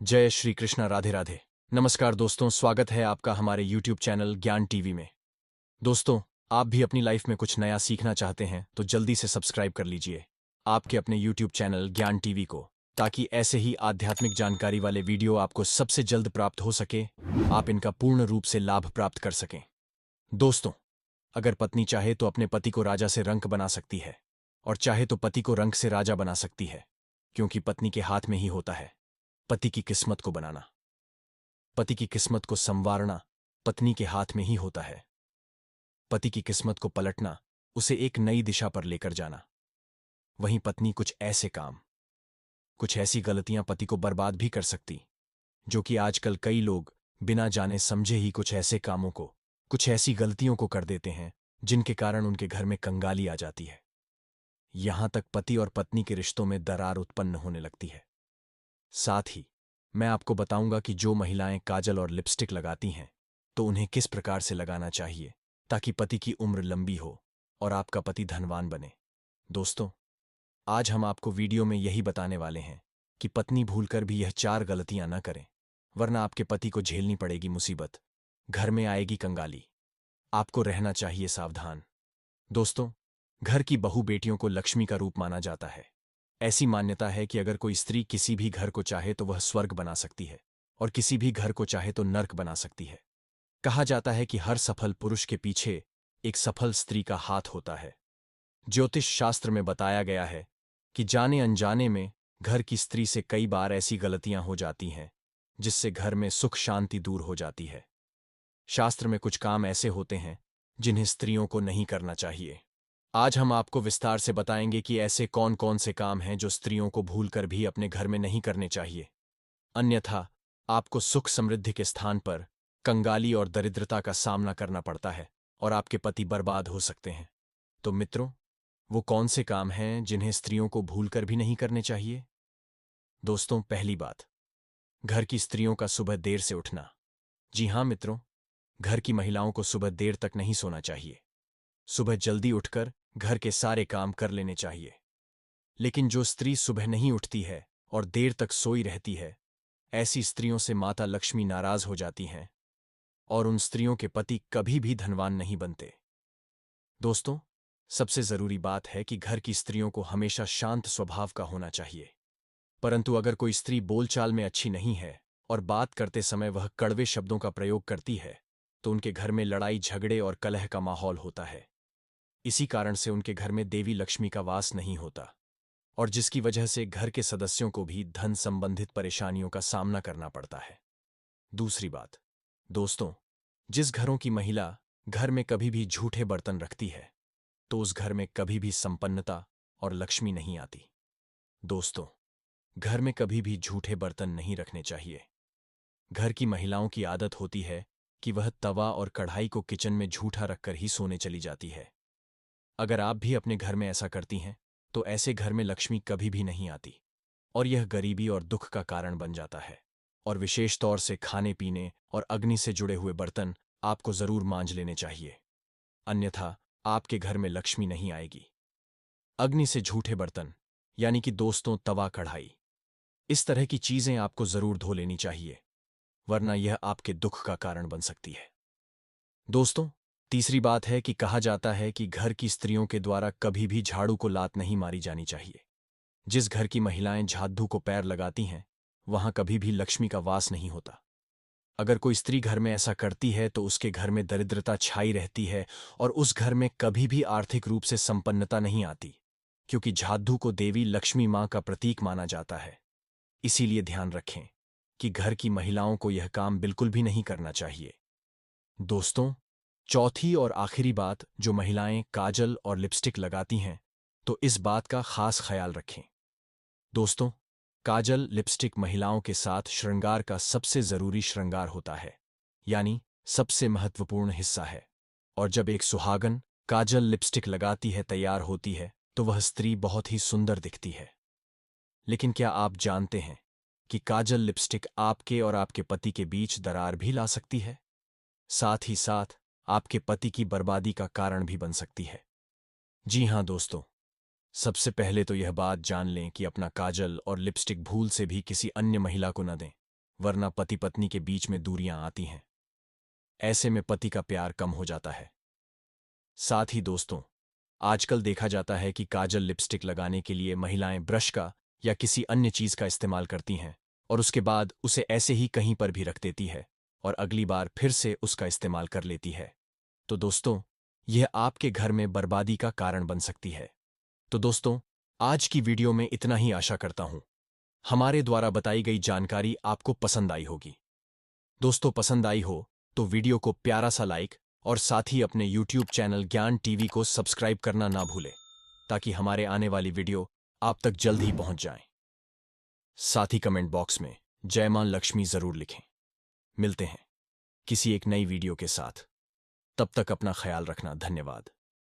जय श्री कृष्णा। राधे राधे। नमस्कार दोस्तों, स्वागत है आपका हमारे YouTube चैनल ज्ञान टीवी में। दोस्तों, आप भी अपनी लाइफ में कुछ नया सीखना चाहते हैं तो जल्दी से सब्सक्राइब कर लीजिए आपके अपने YouTube चैनल ज्ञान टीवी को, ताकि ऐसे ही आध्यात्मिक जानकारी वाले वीडियो आपको सबसे जल्द प्राप्त हो सके, आप इनका पूर्ण रूप से लाभ प्राप्त कर सकें। दोस्तों, अगर पत्नी चाहे तो अपने पति को राजा से रंक बना सकती है, और चाहे तो पति को रंक से राजा बना सकती है, क्योंकि पत्नी के हाथ में ही होता है पति की किस्मत को बनाना। पति की किस्मत को संवारना पत्नी के हाथ में ही होता है। पति की किस्मत को पलटना, उसे एक नई दिशा पर लेकर जाना। वहीं पत्नी कुछ ऐसे काम, कुछ ऐसी गलतियां पति को बर्बाद भी कर सकती, जो कि आजकल कई लोग बिना जाने समझे ही कुछ ऐसे कामों को, कुछ ऐसी गलतियों को कर देते हैं जिनके कारण उनके घर में कंगाली आ जाती है। यहां तक पति और पत्नी के रिश्तों में दरार उत्पन्न होने लगती है। साथ ही मैं आपको बताऊंगा कि जो महिलाएं काजल और लिपस्टिक लगाती हैं तो उन्हें किस प्रकार से लगाना चाहिए ताकि पति की उम्र लंबी हो और आपका पति धनवान बने। दोस्तों, आज हम आपको वीडियो में यही बताने वाले हैं कि पत्नी भूलकर भी यह 4 गलतियां न करें, वरना आपके पति को झेलनी पड़ेगी मुसीबत, घर में आएगी कंगाली। आपको रहना चाहिए सावधान। दोस्तों, घर की बहू बेटियों को लक्ष्मी का रूप माना जाता है। ऐसी मान्यता है कि अगर कोई स्त्री किसी भी घर को चाहे तो वह स्वर्ग बना सकती है, और किसी भी घर को चाहे तो नर्क बना सकती है। कहा जाता है कि हर सफल पुरुष के पीछे एक सफल स्त्री का हाथ होता है। ज्योतिष शास्त्र में बताया गया है कि जाने अनजाने में घर की स्त्री से कई बार ऐसी गलतियां हो जाती हैं जिससे घर में सुख शांति दूर हो जाती है। शास्त्र में कुछ काम ऐसे होते हैं जिन्हें स्त्रियों को नहीं करना चाहिए। आज हम आपको विस्तार से बताएंगे कि ऐसे कौन कौन से काम हैं जो स्त्रियों को भूलकर भी अपने घर में नहीं करने चाहिए, अन्यथा आपको सुख समृद्धि के स्थान पर कंगाली और दरिद्रता का सामना करना पड़ता है और आपके पति बर्बाद हो सकते हैं। तो मित्रों, वो कौन से काम हैं जिन्हें स्त्रियों को भूलकर भी नहीं करने चाहिए? दोस्तों, पहली बात, घर की स्त्रियों का सुबह देर से उठना। जी हां मित्रों, घर की महिलाओं को सुबह देर तक नहीं सोना चाहिए। सुबह जल्दी उठकर घर के सारे काम कर लेने चाहिए। लेकिन जो स्त्री सुबह नहीं उठती है और देर तक सोई रहती है, ऐसी स्त्रियों से माता लक्ष्मी नाराज हो जाती हैं और उन स्त्रियों के पति कभी भी धनवान नहीं बनते। दोस्तों, सबसे जरूरी बात है कि घर की स्त्रियों को हमेशा शांत स्वभाव का होना चाहिए। परंतु अगर कोई स्त्री बोलचाल में अच्छी नहीं है और बात करते समय वह कड़वे शब्दों का प्रयोग करती है, तो उनके घर में लड़ाई झगड़े और कलह का माहौल होता है। इसी कारण से उनके घर में देवी लक्ष्मी का वास नहीं होता, और जिसकी वजह से घर के सदस्यों को भी धन संबंधित परेशानियों का सामना करना पड़ता है। दूसरी बात, दोस्तों, जिस घरों की महिला घर में कभी भी झूठे बर्तन रखती है, तो उस घर में कभी भी संपन्नता और लक्ष्मी नहीं आती। दोस्तों, घर में कभी भी झूठे बर्तन नहीं रखने चाहिए। घर की महिलाओं की आदत होती है कि वह तवा और कढ़ाई को किचन में झूठा रखकर ही सोने चली जाती है। अगर आप भी अपने घर में ऐसा करती हैं तो ऐसे घर में लक्ष्मी कभी भी नहीं आती, और यह गरीबी और दुख का कारण बन जाता है। और विशेष तौर से खाने पीने और अग्नि से जुड़े हुए बर्तन आपको जरूर मांज लेने चाहिए, अन्यथा आपके घर में लक्ष्मी नहीं आएगी। अग्नि से झूठे बर्तन यानी कि दोस्तों तवा कढ़ाई, इस तरह की चीजें आपको जरूर धो लेनी चाहिए, वरना यह आपके दुख का कारण बन सकती है। दोस्तों, तीसरी बात है कि कहा जाता है कि घर की स्त्रियों के द्वारा कभी भी झाड़ू को लात नहीं मारी जानी चाहिए। जिस घर की महिलाएं झाड़ू को पैर लगाती हैं, वहां कभी भी लक्ष्मी का वास नहीं होता। अगर कोई स्त्री घर में ऐसा करती है तो उसके घर में दरिद्रता छाई रहती है और उस घर में कभी भी आर्थिक रूप से संपन्नता नहीं आती, क्योंकि झाड़ू को देवी लक्ष्मी मां का प्रतीक माना जाता है। इसीलिए ध्यान रखें कि घर की महिलाओं को यह काम बिल्कुल भी नहीं करना चाहिए। दोस्तों, चौथी और आखिरी बात, जो महिलाएं काजल और लिपस्टिक लगाती हैं तो इस बात का खास ख्याल रखें। दोस्तों, काजल लिपस्टिक महिलाओं के साथ श्रृंगार का सबसे जरूरी श्रृंगार होता है, यानी सबसे महत्वपूर्ण हिस्सा है। और जब एक सुहागन काजल लिपस्टिक लगाती है, तैयार होती है, तो वह स्त्री बहुत ही सुंदर दिखती है। लेकिन क्या आप जानते हैं कि काजल लिपस्टिक आपके और आपके पति के बीच दरार भी ला सकती है, साथ ही साथ आपके पति की बर्बादी का कारण भी बन सकती है। जी हां दोस्तों, सबसे पहले तो यह बात जान लें कि अपना काजल और लिपस्टिक भूल से भी किसी अन्य महिला को न दें। वरना पति पत्नी के बीच में दूरियां आती हैं। ऐसे में पति का प्यार कम हो जाता है। साथ ही दोस्तों, आजकल देखा जाता है कि काजल लिपस्टिक लगाने के लिए महिलाएं ब्रश का या किसी अन्य चीज का इस्तेमाल करती हैं और उसके बाद उसे ऐसे ही कहीं पर भी रख देती है और अगली बार फिर से उसका इस्तेमाल कर लेती है। तो दोस्तों, यह आपके घर में बर्बादी का कारण बन सकती है। तो दोस्तों, आज की वीडियो में इतना ही आशा करता हूं हमारे द्वारा बताई गई जानकारी आपको पसंद आई होगी। दोस्तों, पसंद आई हो तो वीडियो को प्यारा सा लाइक और साथ ही अपने YouTube चैनल ज्ञान टीवी को सब्सक्राइब करना ना भूलें ताकि हमारे आने वाली वीडियो आप तक जल्द ही पहुंच जाएं। साथ ही कमेंट बॉक्स में जय मां लक्ष्मी जरूर लिखें। मिलते हैं किसी एक नई वीडियो के साथ। तब तक अपना ख्याल रखना। धन्यवाद।